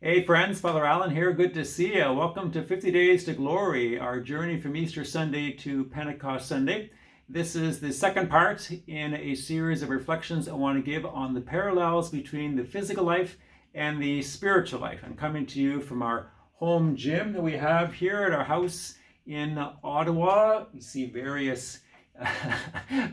Hey friends, Father Allen here. Good to see you. Welcome to 50 Days to Glory, our journey from Easter Sunday to Pentecost Sunday. This is the second part in a series of reflections I want to give on the parallels between the physical life and the spiritual life. I'm coming to you from our home gym that we have here at our house in Ottawa. You see various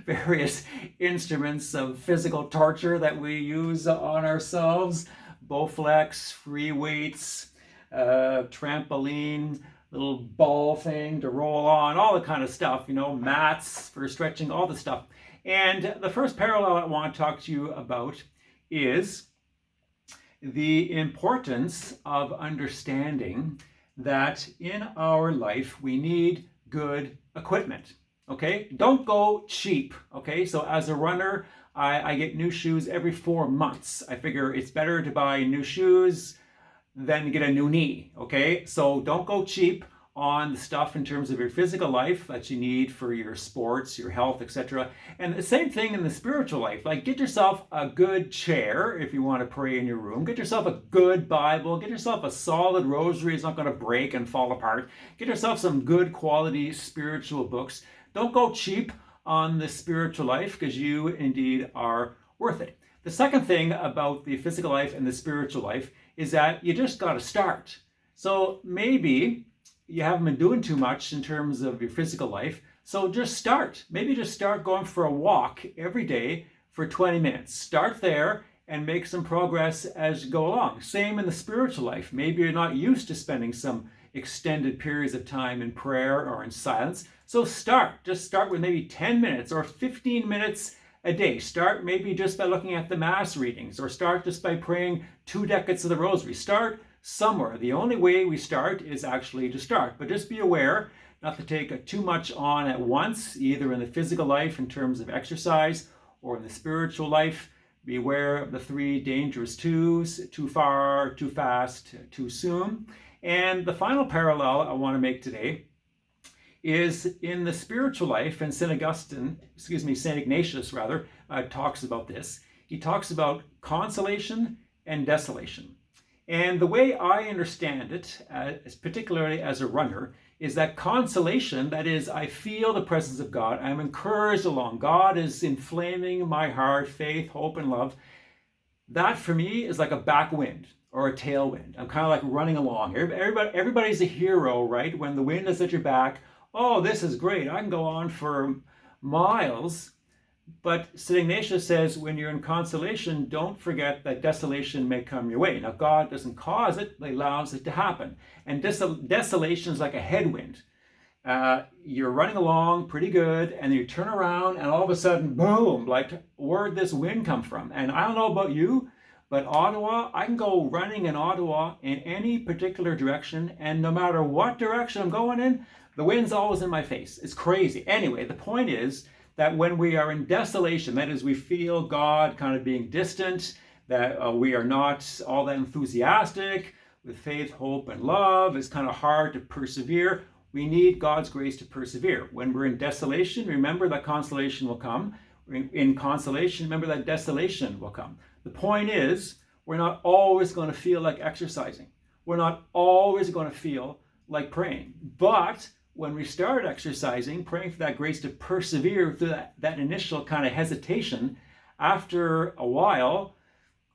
various instruments of physical torture that we use on ourselves. Bowflex, free weights, trampoline, little ball thing to roll on, all the kind of stuff, mats for stretching, all the stuff. And the first parallel I want to talk to you about is the importance of understanding that in our life we need good equipment. Okay, don't go cheap. Okay, so as a runner, I get new shoes every 4 months. I figure it's better to buy new shoes than get a new knee. Okay, so don't go cheap on the stuff in terms of your physical life that you need for your sports, your health, etc. And the same thing in the spiritual life. Like, get yourself a good chair if you want to pray in your room. Get yourself a good Bible. Get yourself a solid rosary. It's not going to break and fall apart. Get yourself some good quality spiritual books. Don't go cheap on the spiritual life, because you indeed are worth it. The second thing about the physical life and the spiritual life is that you just got to start. So maybe you haven't been doing too much in terms of your physical life, so just start. Maybe just start going for a walk every day for 20 minutes. Start there and make some progress as you go along. Same in the spiritual life. Maybe you're not used to spending some extended periods of time in prayer or in silence. So just start with maybe 10 minutes or 15 minutes a day. Start maybe just by looking at the Mass readings, or start just by praying 2 decades of the Rosary. Start somewhere. The only way we start is actually to start. But just be aware not to take too much on at once, either in the physical life in terms of exercise or in the spiritual life. Be aware of the 3 dangerous twos: too far, too fast, too soon. And the final parallel I want to make today is in the spiritual life, and St. Ignatius talks about this. He talks about consolation and desolation. And the way I understand it, particularly as a runner, is that consolation, that is, I feel the presence of God, I'm encouraged along, God is inflaming my heart, faith, hope, and love. That for me is like a backwind or a tailwind. I'm kind of like running along. Everybody's a hero, right? When the wind is at your back, oh, this is great, I can go on for miles. But St. Ignatius says, when you're in consolation, don't forget that desolation may come your way. Now, God doesn't cause it, but allows it to happen. And desolation is like a headwind. You're running along pretty good, and you turn around, and all of a sudden, boom, like, where'd this wind come from? And I don't know about you, but Ottawa, I can go running in Ottawa in any particular direction, and no matter what direction I'm going in, the wind's always in my face. It's crazy. Anyway, the point is that when we are in desolation, that is, we feel God kind of being distant, that we are not all that enthusiastic with faith, hope, and love, it's kind of hard to persevere. We need God's grace to persevere. When we're in desolation, remember that consolation will come. In consolation, remember that desolation will come. The point is, we're not always going to feel like exercising. We're not always going to feel like praying. But when we start exercising, praying for that grace to persevere through that initial kind of hesitation, after a while,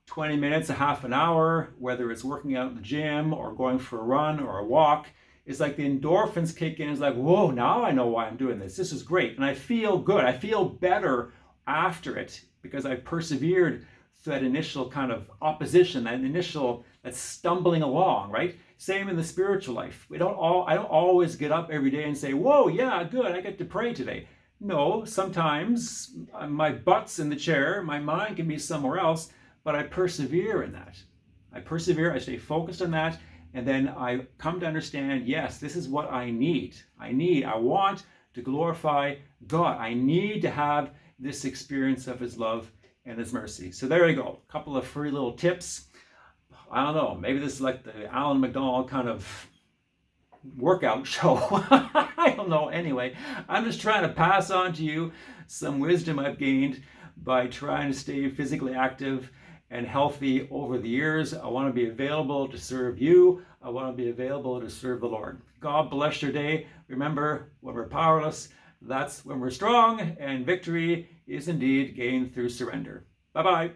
20 minutes, a half an hour, whether it's working out in the gym or going for a run or a walk, it's like the endorphins kick in. It's like, whoa, now I know why I'm doing this. This is great. And I feel good. I feel better after it because I persevered through that initial kind of opposition, that stumbling along, right? Same in the spiritual life. I don't always get up every day and say, whoa, yeah, good, I get to pray today. No, sometimes my butt's in the chair, my mind can be somewhere else, but I persevere in that. I stay focused on that, and then I come to understand, yes, this is what I need. I want to glorify God. I need to have this experience of His love and His mercy. So there you go, a couple of free little tips. I don't know, maybe this is like the Alan McDonald kind of workout show. I don't know. Anyway, I'm just trying to pass on to you some wisdom I've gained by trying to stay physically active and healthy over the years. I want to be available to serve you. I want to be available to serve the Lord. God bless your day. Remember, when we're powerless, that's when we're strong, and victory is indeed gained through surrender. Bye-bye.